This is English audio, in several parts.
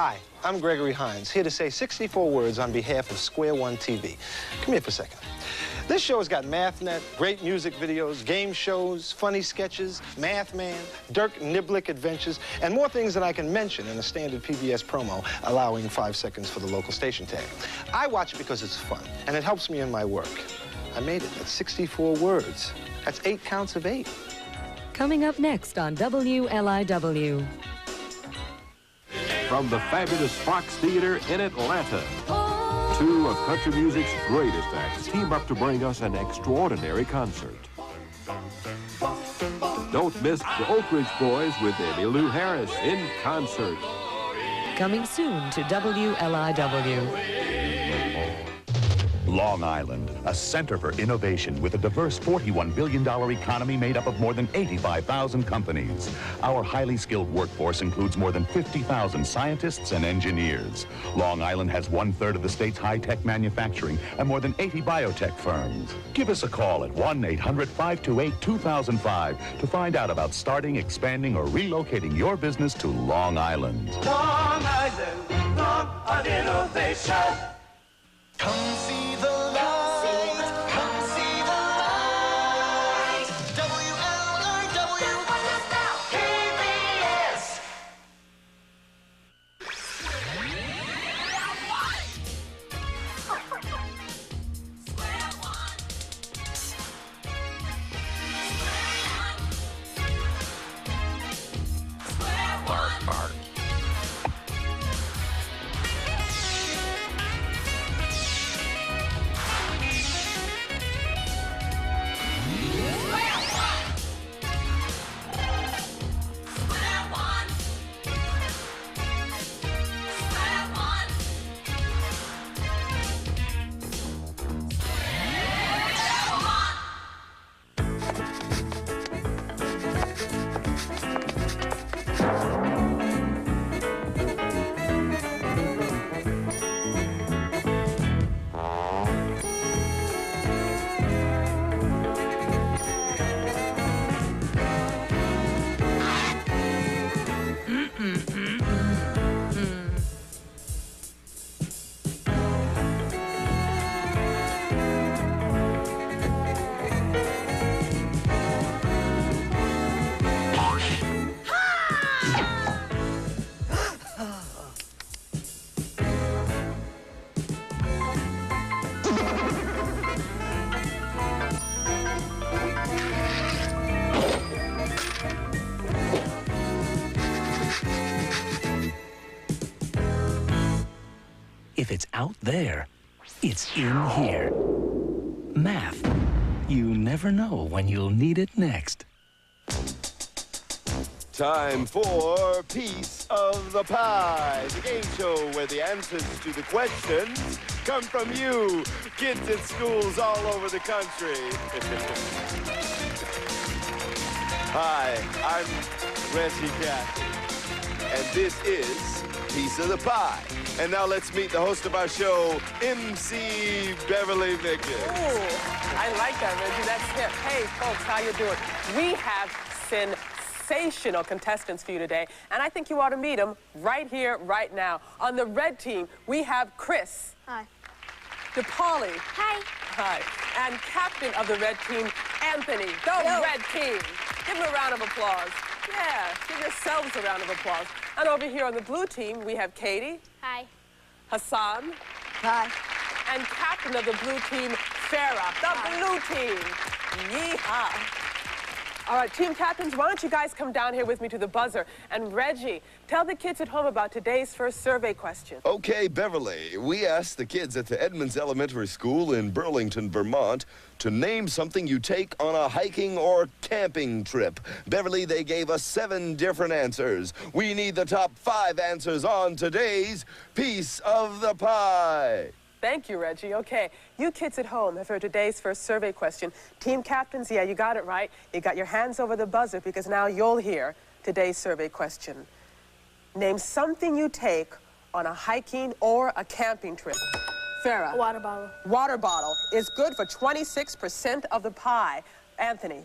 Hi, I'm Gregory Hines, here to say 64 words on behalf of Square One TV. Come here for a second. This show has got Mathnet, great music videos, game shows, funny sketches, Math Man, Dirk Niblick adventures, and more things than I can mention in a standard PBS promo, allowing 5 seconds for the local station tag. I watch it because it's fun, and it helps me in my work. I made it. That's 64 words. That's 8 counts of 8. Coming up next on WLIW. From the fabulous Fox Theater in Atlanta, two of country music's greatest acts team up to bring us an extraordinary concert. Don't miss the Oak Ridge Boys with Emmylou Harris in concert. Coming soon to WLIW. Long Island, a center for innovation with a diverse $41 billion economy made up of more than 85,000 companies. Our highly skilled workforce includes more than 50,000 scientists and engineers. Long Island has 1/3 of the state's high-tech manufacturing and more than 80 biotech firms. Give us a call at 1-800-528-2005 to find out about starting, expanding, or relocating your business to Long Island. Long Island, Long on innovation. Come see the light, come see the light. WLIW, PBS. Bark, bark. If it's out there, it's in here. Math. You never know when you'll need it next. Time for Piece of the Pie, the game show where the answers to the questions come from you, kids in schools all over the country. Hi, I'm Reggie Cathy, and this is Piece of the Pie. And now let's meet the host of our show, MC Beverly Victor. Ooh, I like that, Reggie. That's hip. Hey, folks, how you doing? We have sensational contestants for you today, and I think you ought to meet them right here, right now. On the red team, we have Chris. Hi. DePauli. Hi. Hi. And captain of the red team, Anthony. The red team. Give him a round of applause. Yeah, give yourselves a round of applause. And over here on the blue team, we have Katie. Hi. Hassan. Hi. And captain of the blue team, Farah. The blue team. Yeehaw. All right, team captains, why don't you guys come down here with me to the buzzer. And Reggie, tell the kids at home about today's first survey question. Okay, Beverly, we asked the kids at the Edmonds Elementary School in Burlington, Vermont, to name something you take on a hiking or camping trip. Beverly, they gave us 7 different answers. We need the top 5 answers on today's Piece of the Pie. Thank you, Reggie. Okay, you kids at home have heard today's first survey question. Team captains, yeah, you got it right. You got your hands over the buzzer because now you'll hear today's survey question. Name something you take on a hiking or a camping trip. Farah. Water bottle. Water bottle is good for 26% of the pie. Anthony.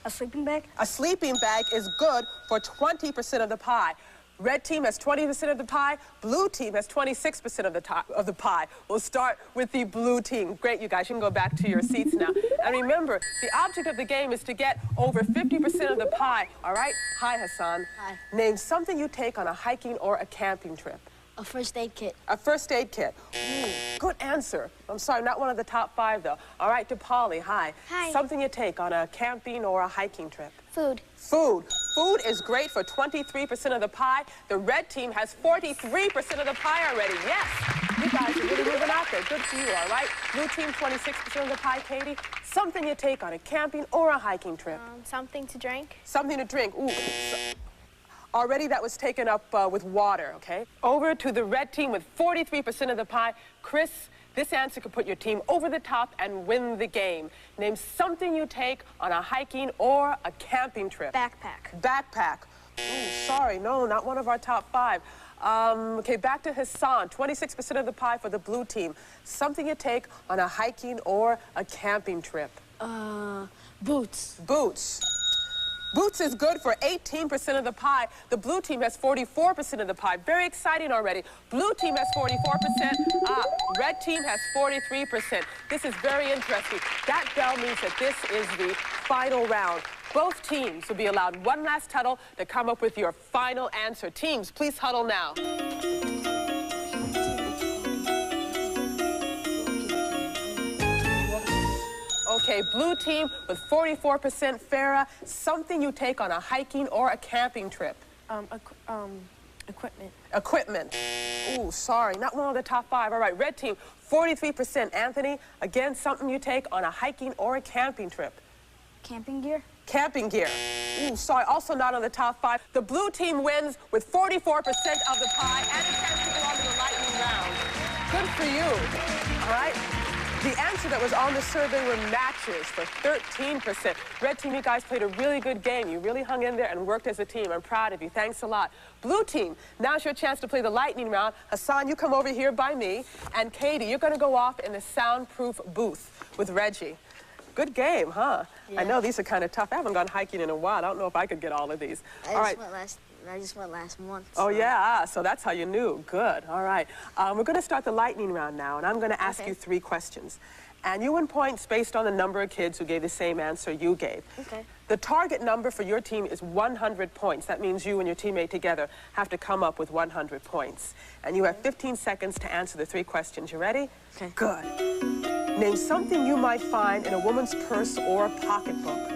A sleeping bag. A sleeping bag is good for 20% of the pie. Red team has 20% of the pie. Blue team has 26% of the pie. We'll start with the blue team. Great, you guys. You can go back to your seats now. And remember, the object of the game is to get over 50% of the pie. All right? Hi, Hassan. Hi. Name something you take on a hiking or a camping trip. A first aid kit. A first aid kit. Ooh, good answer. I'm sorry, not one of the top 5, though. All right, to Polly, hi. Hi. Something you take on a camping or a hiking trip. Food. Food. Food is great for 23% of the pie. The red team has 43% of the pie already. Yes, you guys are really moving out there. Good for you, all right? Blue team, 26% of the pie. Katie, something you take on a camping or a hiking trip. Something to drink. Something to drink. Ooh. Already that was taken up with water, okay? Over to the red team with 43% of the pie. Chris, this answer could put your team over the top and win the game. Name something you take on a hiking or a camping trip. Backpack. Backpack. Ooh, sorry, no, not one of our top 5. Okay, back to Hassan. 26% of the pie for the blue team. Something you take on a hiking or a camping trip. Boots. Boots. Boots is good for 18% of the pie. The blue team has 44% of the pie. Very exciting already. Blue team has 44%. Red team has 43%. This is very interesting. That bell means that this is the final round. Both teams will be allowed one last huddle to come up with your final answer. Teams, please huddle now. Okay, blue team with 44%. Farrah, something you take on a hiking or a camping trip. Equipment. Equipment. Ooh, sorry, not one of the top 5. All right, red team, 43%. Anthony, again, something you take on a hiking or a camping trip. Camping gear. Camping gear. Ooh, sorry, also not on the top 5. The blue team wins with 44% of the pie and a chance to go on to the lightning round. Good for you. All right. The answer that was on the survey were matches for 13%. Red team, you guys played a really good game. You really hung in there and worked as a team. I'm proud of you. Thanks a lot. Blue team, now's your chance to play the lightning round. Hassan, you come over here by me. And Katie, you're going to go off in the soundproof booth with Reggie. Good game, huh? Yeah. I know these are kind of tough. I haven't gone hiking in a while. I don't know if I could get all of these. I just went last month. So. Oh, yeah, so that's how you knew. Good, all right. We're going to start the lightning round now, and I'm going to ask you 3 questions. And you win points based on the number of kids who gave the same answer you gave. Okay. The target number for your team is 100 points. That means you and your teammate together have to come up with 100 points. And you have 15 seconds to answer the 3 questions. You ready? Okay. Good. Name something you might find in a woman's purse or pocketbook.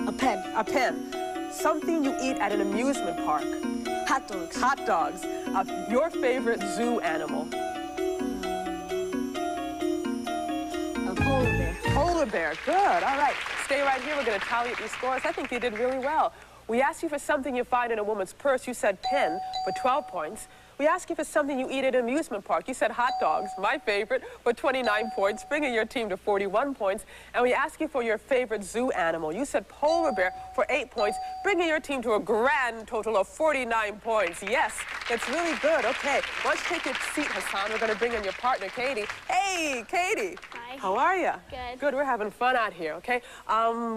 A pen. A pen. Something you eat at an amusement park. Hot dogs. Hot dogs. Your favorite zoo animal. A polar bear. Polar bear. Good. All right. Stay right here. We're going to tally up your scores. I think you did really well. We asked you for something you find in a woman's purse. You said pen for 12 points. We asked you for something you eat at an amusement park. You said hot dogs, my favorite, for 29 points, bringing your team to 41 points. And we asked you for your favorite zoo animal. You said polar bear for 8 points, bringing your team to a grand total of 49 points. Yes, that's really good. Okay, why don't you take your seat, Hassan. We're going to bring in your partner, Katie. Hey, Katie. Hi. How are you? Good. Good, we're having fun out here, okay?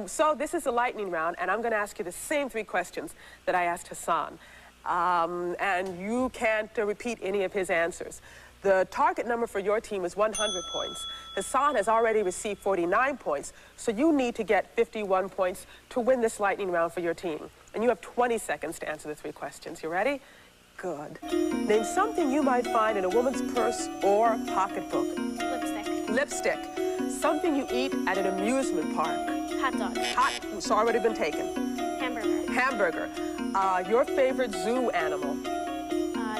So this is the lightning round, and I'm going to ask you the same 3 questions that I asked Hassan. And you can't repeat any of his answers. The target number for your team is 100 points. Hassan has already received 49 points, so you need to get 51 points to win this lightning round for your team. And you have 20 seconds to answer the 3 questions. You ready? Good. Name something you might find in a woman's purse or pocketbook. Lipstick. Lipstick. Something you eat at an amusement park. Hot dog. It's already been taken. Hamburger. Hamburger. Your favorite zoo animal?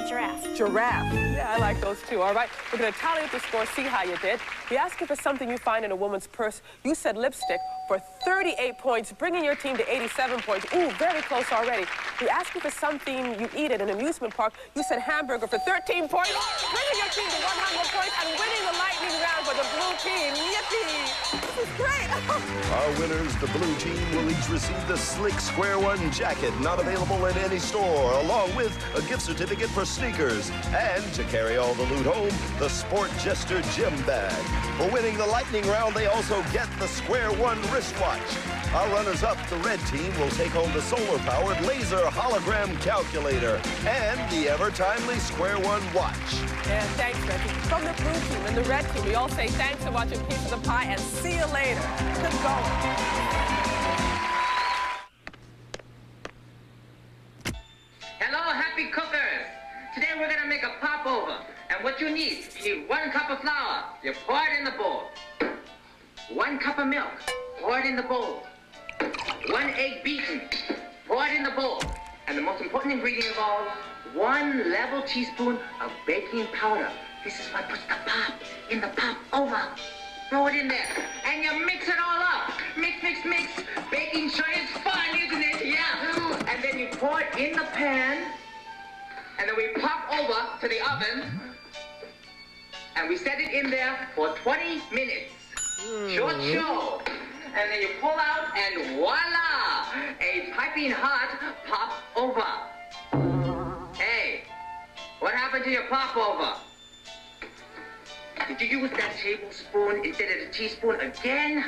Giraffe. Giraffe. Yeah, I like those too. All right, we're going to tally up the score, see how you did. We asked you for something you find in a woman's purse. You said lipstick for 38 points, bringing your team to 87 points. Ooh, very close already. We asked you for something you eat at an amusement park. You said hamburger for 13 points, bringing your team to 100 points and winning the lightning round for the blue team. Yippee! This is great. Our winners, the blue team, will each receive the Slick Square One jacket, not available in any store, along with a gift certificate for sneakers. And to carry all the loot home, the Sport Jester gym bag. For winning the lightning round, they also get the Square One wristwatch. Our runners-up, the red team, will take home the solar-powered laser hologram calculator and the ever-timely Square One watch. Yeah, thanks, Red Team. From the blue team and the red team, we all say thanks for watching Piece of the Pie and see you later. Keep going. Hello, happy cookers. Today we're gonna make a popover. And what you need 1 cup of flour. You pour it in the bowl. 1 cup of milk. Pour it in the bowl. 1 egg beaten. Pour it in the bowl. And the most important ingredient of all, 1 level teaspoon of baking powder. This is what puts the pop in the popover. Throw it in there. And you mix it all up. Mix, mix, mix. Baking sure is fun, isn't it? Yeah. And then you pour it in the pan. And then we pop over to the oven. And we set it in there for 20 minutes. Short show. And then you pull out and voila! A piping hot popover. Hey, what happened to your popover? Did you use that tablespoon instead of the teaspoon again?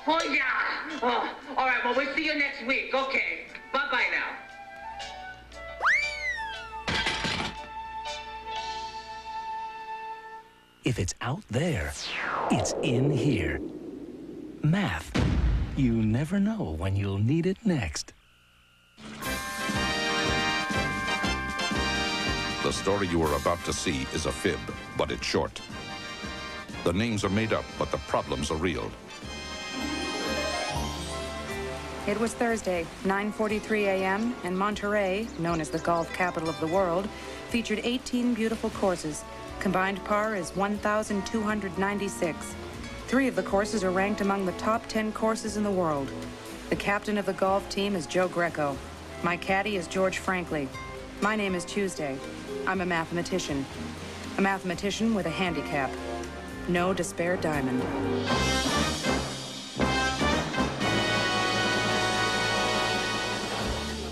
Oh, yeah. Oh, all right, well, we'll see you next week. Okay, bye-bye now. If it's out there, it's in here. Math. You never know when you'll need it next. The story you are about to see is a fib, but it's short. The names are made up, but the problems are real. It was Thursday, 9:43 a.m., and Monterey, known as the golf capital of the world, featured 18 beautiful courses. Combined par is 1,296. 3 of the courses are ranked among the top 10 courses in the world. The captain of the golf team is Joe Greco. My caddy is George Frankley. My name is Tuesday. I'm a mathematician. A mathematician with a handicap. No despair diamond.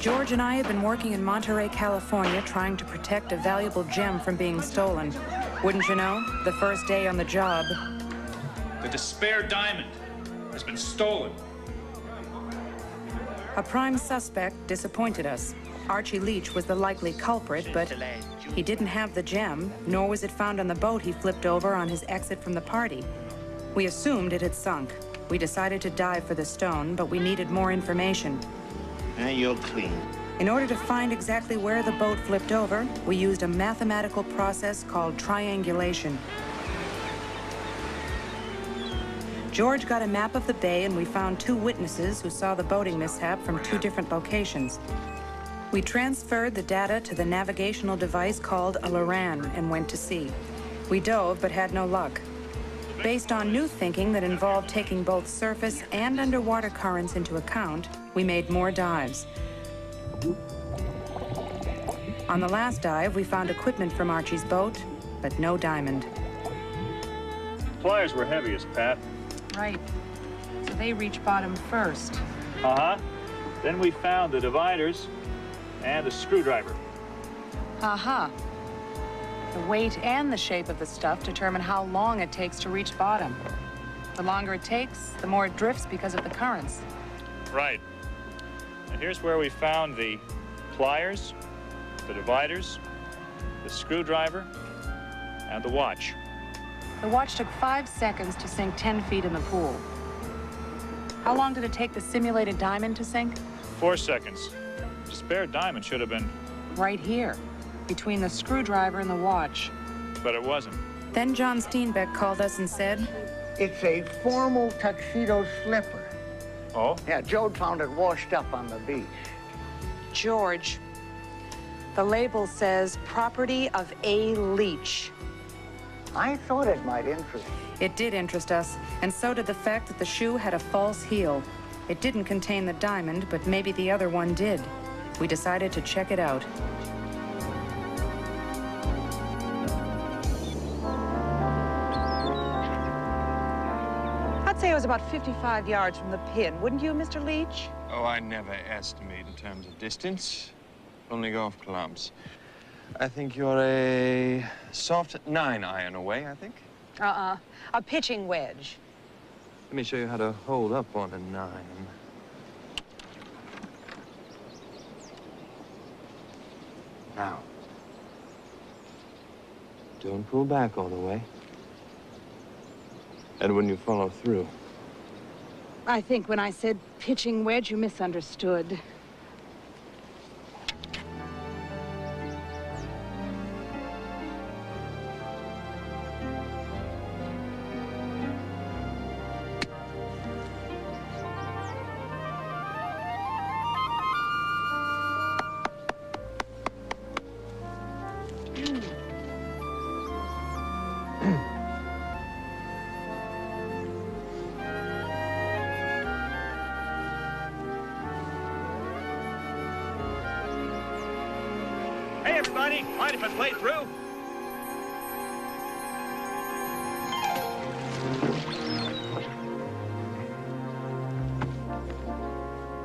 George and I have been working in Monterey, California, trying to protect a valuable gem from being stolen. Wouldn't you know, the first day on the job, the despair diamond has been stolen. A prime suspect disappointed us. Archie Leach was the likely culprit, but he didn't have the gem, nor was it found on the boat he flipped over on his exit from the party. We assumed it had sunk. We decided to dive for the stone, but we needed more information. And you're clean. In order to find exactly where the boat flipped over, we used a mathematical process called triangulation. George got a map of the bay, and we found 2 witnesses who saw the boating mishap from 2 different locations. We transferred the data to the navigational device called a Loran and went to sea. We dove, but had no luck. Based on new thinking that involved taking both surface and underwater currents into account, we made more dives. On the last dive, we found equipment from Archie's boat, but no diamond. Pliers were heaviest, Pat. Right. So they reach bottom first. Uh-huh. Then we found the dividers and a screwdriver. Aha. The weight and the shape of the stuff determine how long it takes to reach bottom. The longer it takes, the more it drifts because of the currents. Right. And here's where we found the pliers, the dividers, the screwdriver, and the watch. The watch took 5 seconds to sink 10 feet in the pool. How long did it take the simulated diamond to sink? 4 seconds. The spare diamond should have been... Right here, between the screwdriver and the watch. But it wasn't. Then John Steenbeck called us and said, It's a formal tuxedo slipper. Oh? Yeah, Joe found it washed up on the beach. George, the label says property of A. Leach. I thought it might interest you. It did interest us, and so did the fact that the shoe had a false heel. It didn't contain the diamond, but maybe the other one did. We decided to check it out. I'd say it was about 55 yards from the pin, wouldn't you, Mr. Leach? Oh, I never estimate in terms of distance, only golf clubs. I think you're a soft 9-iron away, I think. A pitching wedge. Let me show you how to hold up on a 9. Now, don't pull back all the way. And when you follow through. I think when I said pitching wedge, you misunderstood. Hey, everybody, mind if I play through?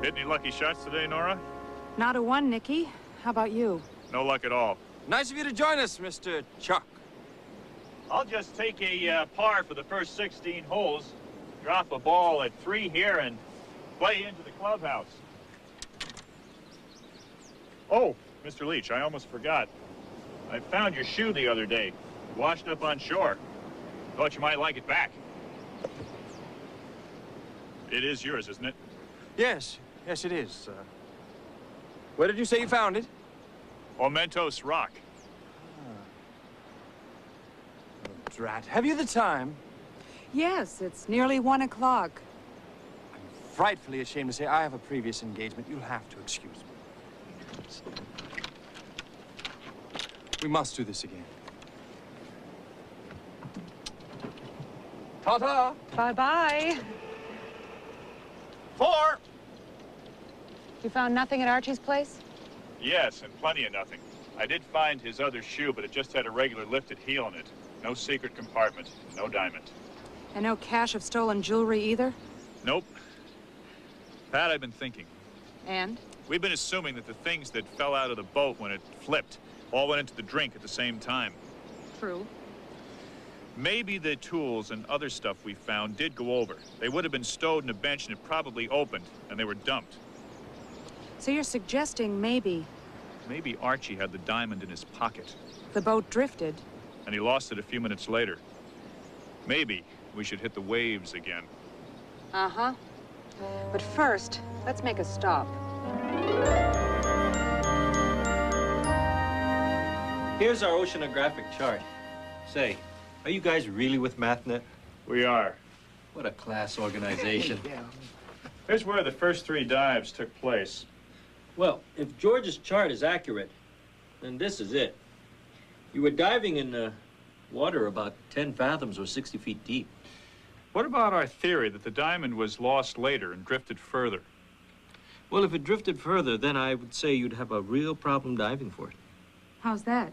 Hit any lucky shots today, Nora? Not a one, Nicky. How about you? No luck at all. Nice of you to join us, Mr. Chuck. I'll just take a par for the first 16 holes, drop a ball at 3 here, and play into the clubhouse. Oh, Mr. Leach, I almost forgot. I found your shoe the other day, washed up on shore. Thought you might like it back. It is yours, isn't it? Yes, yes, it is. Where did you say you found it? Ormentos Rock. Oh, drat. Have you the time? Yes, it's nearly 1 o'clock. I'm frightfully ashamed to say I have a previous engagement. You'll have to excuse me. We must do this again. Ta-ta! Bye-bye. 4! You found nothing at Archie's place? Yes, and plenty of nothing. I did find his other shoe, but it just had a regular lifted heel in it. No secret compartment, no diamond. And no cache of stolen jewelry either? Nope. Pat, I've been thinking. And? We've been assuming that the things that fell out of the boat when it flipped all went into the drink at the same time. True. Maybe the tools and other stuff we found did go over. They would have been stowed in a bench and it probably opened, and they were dumped. So you're suggesting maybe Maybe Archie had the diamond in his pocket. the boat drifted? And he lost it a few minutes later. Maybe we should hit the waves again. Uh-huh. But first, let's make a stop. Here's our oceanographic chart. Say, are you guys really with Mathnet? We are. What a class organization. Yeah. Here's where the first 3 dives took place. Well, if George's chart is accurate, then this is it. You were diving in water about 10 fathoms or 60 feet deep. What about our theory that the diamond was lost later and drifted further? Well, if it drifted further, then I would say you'd have a real problem diving for it. How's that?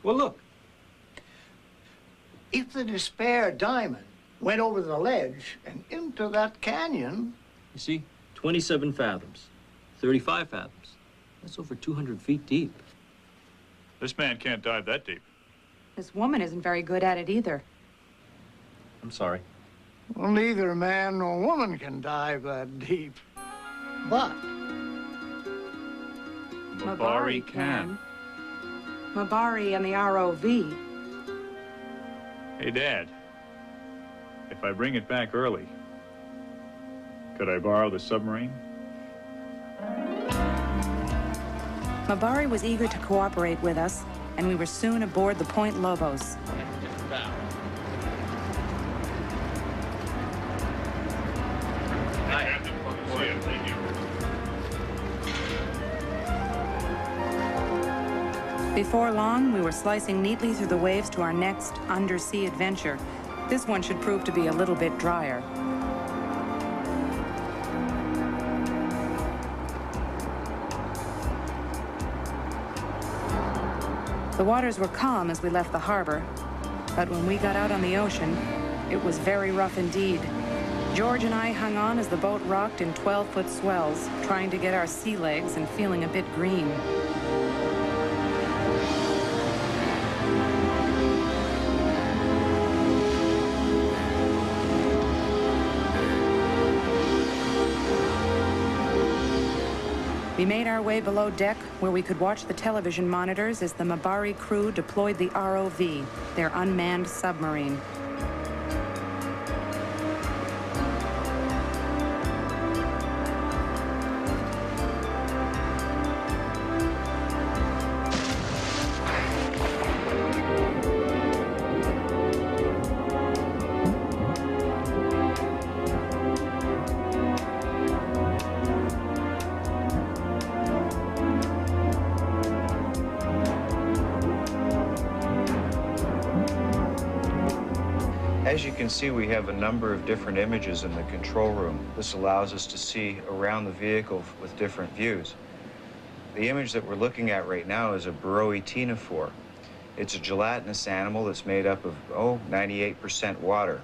Well, look. If the despair diamond went over the ledge and into that canyon... You see, 27 fathoms, 35 fathoms. That's over 200 feet deep. This man can't dive that deep. This woman isn't very good at it either. I'm sorry. Well, neither man nor woman can dive that deep. But... Mabari can. Mabari and the ROV. Hey, Dad. If I bring it back early, could I borrow the submarine? Mabari was eager to cooperate with us, and we were soon aboard the Point Lobos. Before long, we were slicing neatly through the waves to our next undersea adventure. This one should prove to be a little bit drier. The waters were calm as we left the harbor, but when we got out on the ocean, it was very rough indeed. George and I hung on as the boat rocked in 12-foot swells, trying to get our sea legs and feeling a bit green. We made our way below deck, where we could watch the television monitors as the Mabari crew deployed the ROV, their unmanned submarine. As you can see, we have a number of different images in the control room. This allows us to see around the vehicle with different views. The image that we're looking at right now is a burrowee ctenophore. It's a gelatinous animal that's made up of, 98% water.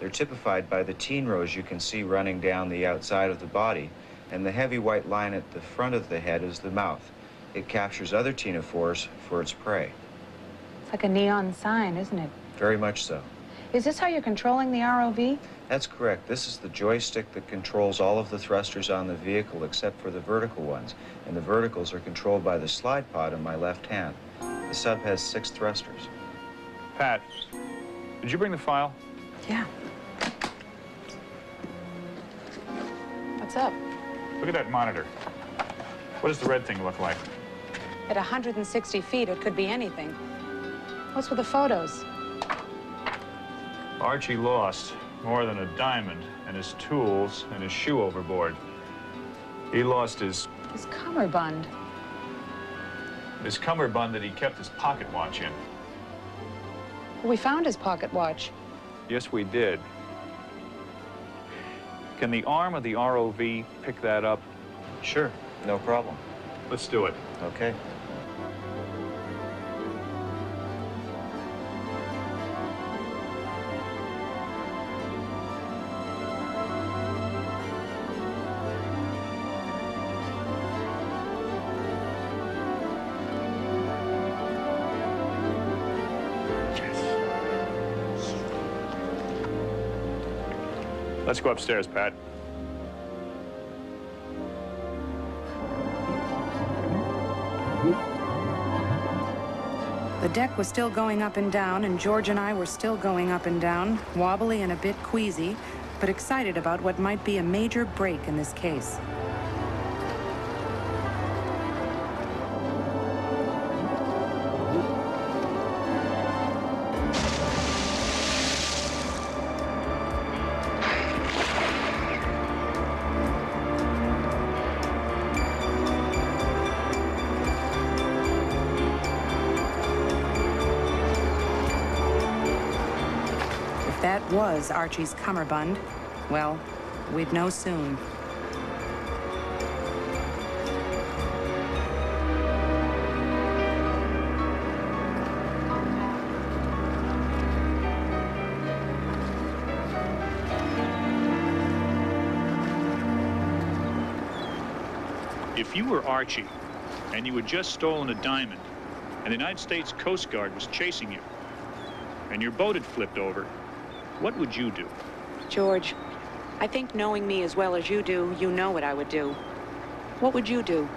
They're typified by the teen rows you can see running down the outside of the body, and the heavy white line at the front of the head is the mouth. It captures other ctenophores for its prey. It's like a neon sign, isn't it? Very much so. Is this how you're controlling the ROV? That's correct. This is the joystick that controls all of the thrusters on the vehicle except for the vertical ones. And the verticals are controlled by the slide pod in my left hand. The sub has 6 thrusters. Pat, did you bring the file? Yeah. What's up? Look at that monitor. What does the red thing look like? At 160 feet, it could be anything. What's with the photos? Archie lost more than a diamond and his tools and his shoe overboard. He lost his cummerbund. His cummerbund that he kept his pocket watch in. We found his pocket watch. Yes, we did. Can the arm of the ROV pick that up? Sure, no problem. Let's do it. Okay. Let's go upstairs, Pat. The deck was still going up and down, and George and I were still going up and down, wobbly and a bit queasy, but excited about what might be a major break in this case. That was Archie's cummerbund. Well, we'd know soon. If you were Archie and you had just stolen a diamond and the United States Coast Guard was chasing you and your boat had flipped over, what would you do? George, I think knowing me as well as you do, you know what I would do. What would you do?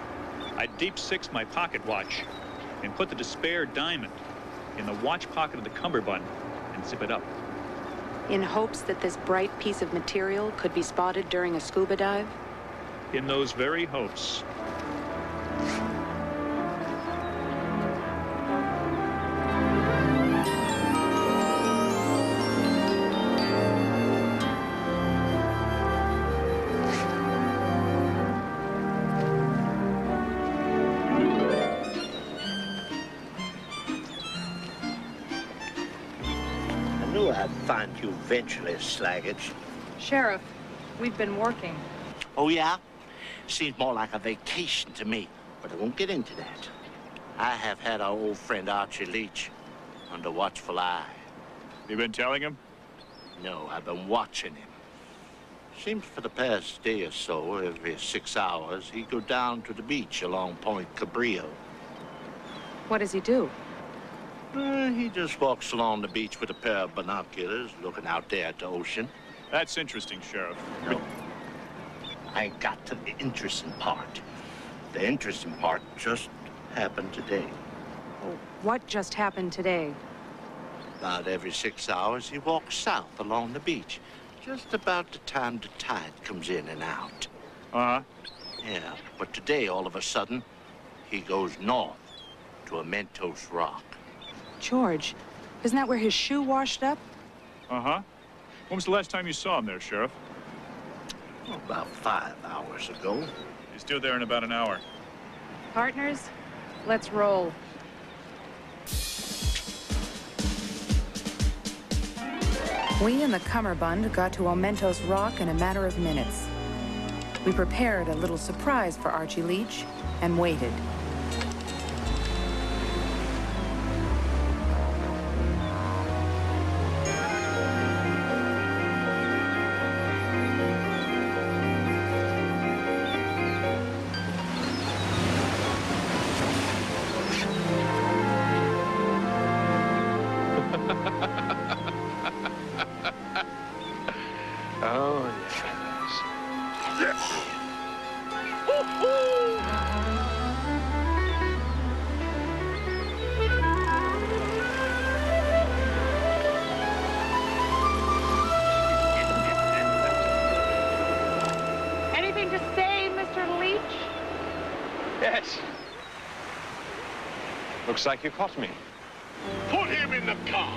I'd deep six my pocket watch and put the despair diamond in the watch pocket of the cummerbund and zip it up. In hopes that this bright piece of material could be spotted during a scuba dive? In those very hopes. I'd find you eventually, Slaggage. Sheriff, we've been working. Oh, yeah? Seems more like a vacation to me, but I won't get into that. I have had our old friend Archie Leach under watchful eye. You been telling him? No, I've been watching him. Seems for the past day or so, every 6 hours, he'd go down to the beach along Point Cabrillo. What does he do? He just walks along the beach with a pair of binoculars, looking out there at the ocean. That's interesting, Sheriff. No, I ain't got to the interesting part. The interesting part just happened today. What just happened today? About every 6 hours, he walks south along the beach, just about the time the tide comes in and out. Uh-huh. Yeah, but today, all of a sudden, he goes north to a Mentos Rock. George, isn't that where his shoe washed up? Uh-huh. When was the last time you saw him there, Sheriff? About 5 hours ago. He's due there in about an hour. Partners, let's roll. We and the Cummerbund got to Mentos Rock in a matter of minutes. We prepared a little surprise for Archie Leach and waited. Oh, yes. Anything to say, Mr. Leach? Yes. Looks like you caught me. Put him in the car.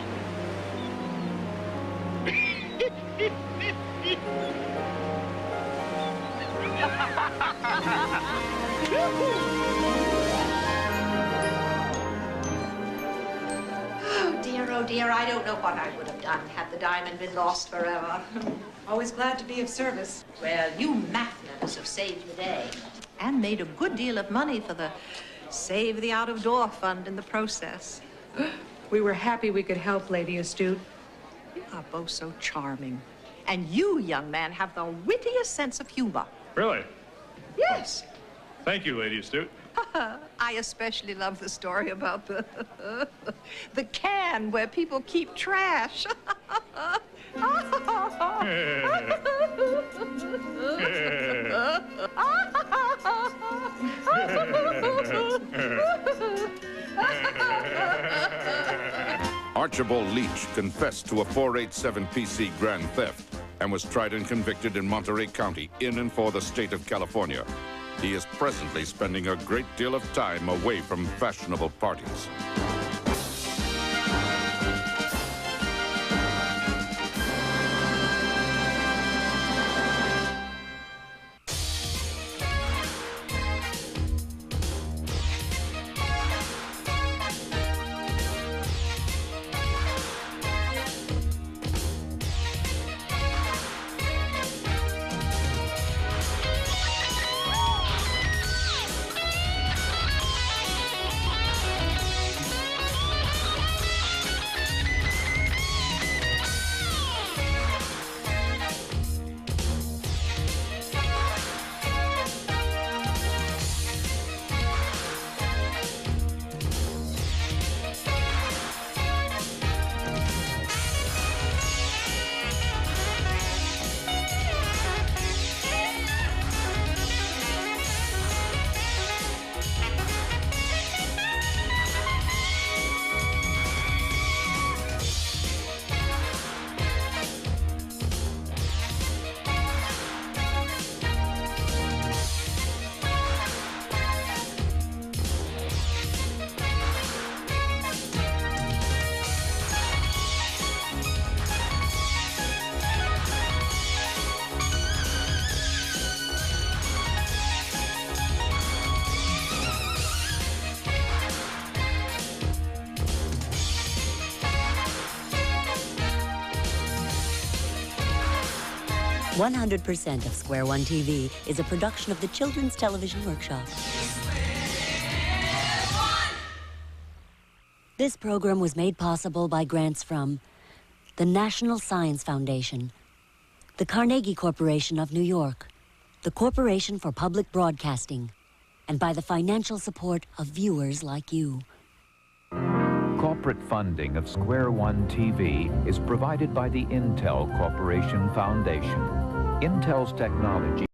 Oh dear, I don't know what I would have done had the diamond been lost forever. Always glad to be of service. Well, you Mathnetters have saved the day and made a good deal of money for the Save the Out-of-Door Fund in the process. We were happy we could help, Lady Astute. You are both so charming. And you, young man, have the wittiest sense of humor. Really? Yes. Thank you, Lady Astute. I especially love the story about the the can where people keep trash. Archibald Leach confessed to a 487 PC grand theft and was tried and convicted in Monterey County, in and for the state of California. He is presently spending a great deal of time away from fashionable parties. %100% of Square One TV is a production of the Children's Television Workshop. This program was made possible by grants from the National Science Foundation, the Carnegie Corporation of New York, the Corporation for Public Broadcasting, and by the financial support of viewers like you. Corporate funding of Square One TV is provided by the Intel Corporation Foundation. Intel's technology